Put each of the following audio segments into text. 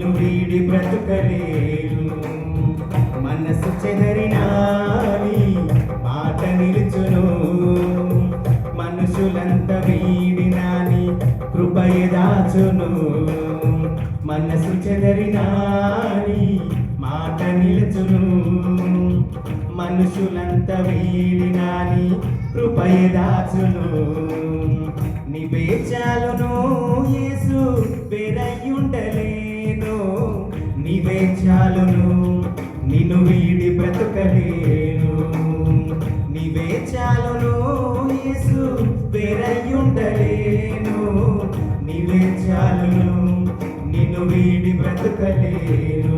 నిన్ను వీడి బ్రతుకలేను. మనసు చెదరినాని మాట నిలుచును, మనుషులంత వీడినాని కృపయ దాచును. మనసు చెదరినాని మాట నిలుచును, మనుషులంత వీడినాని కృపయ దాచును. నీవే చాలును యేసు, వేరయ్యుండలేను. నీవే చాలును, నిన్ను వీడి బ్రతుకలేను. నీవే చాలును యేసు, వేరయ్యుండలేను. నీవే చాలును, నిన్ను వీడి బ్రతుకలేను.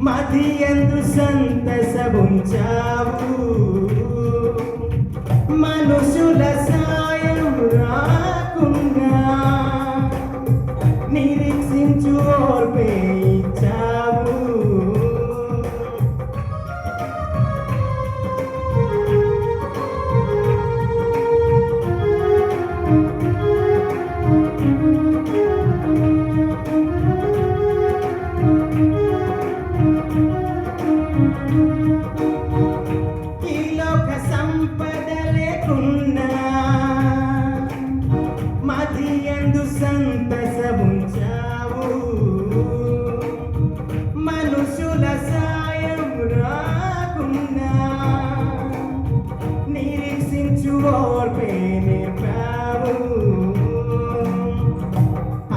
మదియందు సంతసముంచావు, మనుషుల సాయం రాకుండా నిరీక్షించు ఓర్పే ఇచ్చావు. ఈ లోక సంపద లేకున్నా మదియందు సంతసముంచావు, మనుషుల సాయం రాకున్నా నిరీక్షించు ఓర్పే నేర్పావు.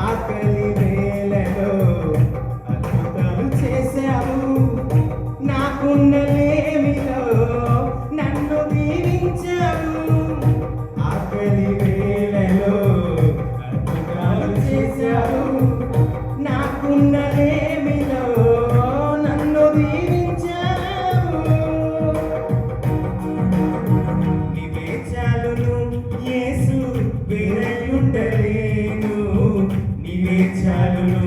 ఆకలి వేళలో అద్భుతాలు చేశావు, నాకున్నలేమిలో నన్ను దీవించావు. ఆకలి వేళలో అద్భుతాలు చేశావు, నాకున్నలేమిలో నన్ను దీవించావు. నీవే చాలును యేసు, వేరయ్యుండలేను. నీవే చాలును,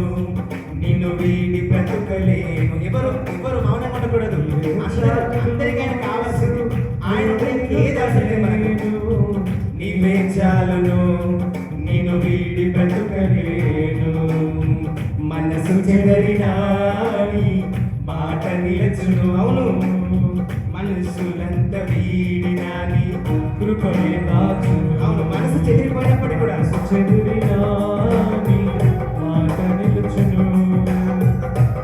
నిన్ను వీడి బ్రతుకలేను. ఎవరు మౌనంగా ఉండకూడదు. అందరికైనా కావాల్సింది ఆయన, ఏది అవసరం మనకు. నీవే చాలును, నిన్ను వీడి బ్రతుకలేను. మనసు చెదరినాని మాట నిలచును. అవును, మనుషులంత వీడినాని కృపయ దాచును. అవును, మనసు చెదిరిపోయినప్పటికీ కూడా చెదిరినాని మాట నిలుచును,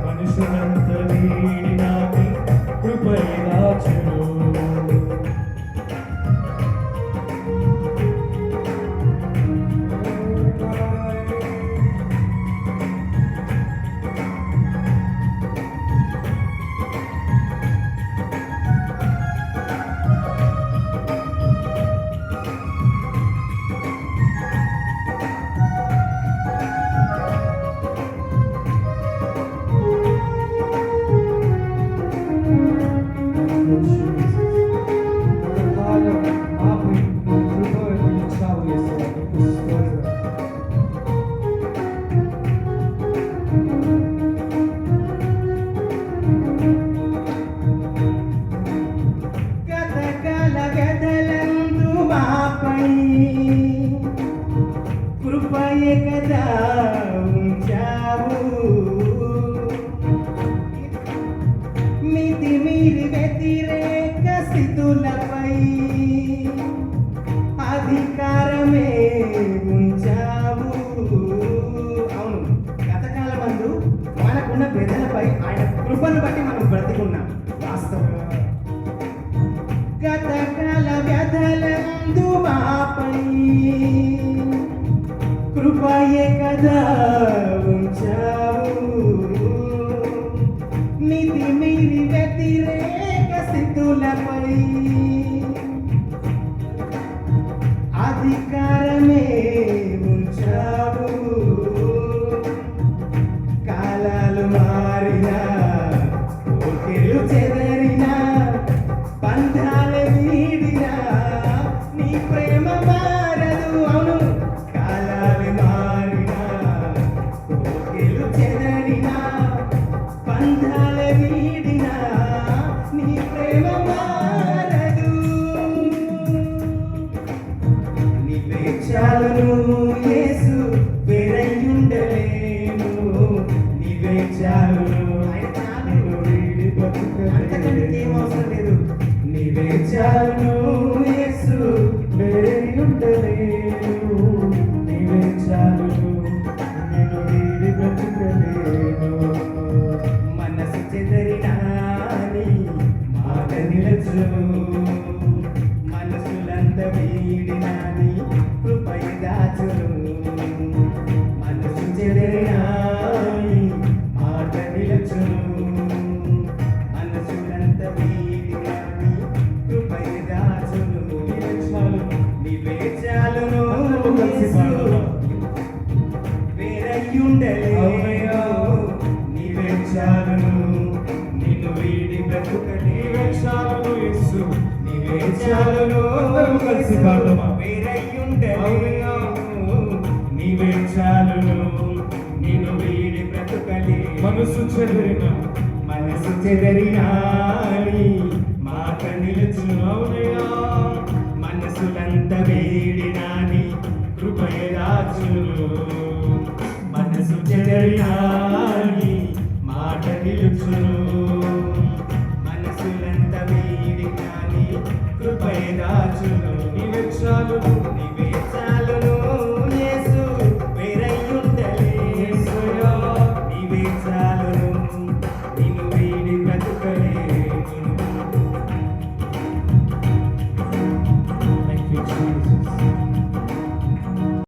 మనుషులంత వీడినాని కృపయ దాచును. కృపయే కదా ఉంచావు, మితి మీరి వ్యతిరేక స్థితులపై అధికారమే ఉంచావు. అవును, గతకాలం గతకాల వ్యధలందు మాపై కృపయే కదా ఉంచావు. నిధి మీరి వ్యతిరేక స్థితులపై అధికారమే ఉంచావు. కాలాలు మారినా కోర్కెలు చెదరినా బంధాలు వీడినా నీ ప్రేమ మారదు. అవును, కాలాలు మారినా కోర్కెలు చెదరినా బంధాలు వీడినా నీ ప్రేమ మారదు. నీవే చాలును యేసు, వేరయ్యుండలేను. నీవే చాలును, నిన్ను వీడి అంతకంటే ఏం అవసరం లేదు. నీవే చాలును యేసు, వేరయ్యుండలేను. నీవే చాలును, నిన్ను వీడి బ్రతుకలేను. మనసు చెదరినా నీ మాట నిలచును. మనసులంత వీడినా నీ కృపయ దాచును. మనసు చెదరినా నీ మాట నిలచును. మనసులంత వీడినా నీ కృపయ దాచును. నీవే చాలును యేసు, వేరయ్యుండలేను. నీవే చాలును, నిన్ను వీడి బ్రతుకలేను. చాలును యేసు, నీవే చాలును. అందరూ కలిసి పాడదామా? వేరయ్యుండలేను. నీవే చాలును, నిన్ను వీడి బ్రతుకలేను. మనసు చెదిరిన మనసు చెదరినా నీ మాట నిలుచును. అవునయ్యా, మనసులంత వేడినా నీ కృపయ దాచును. మనసు చెదరినా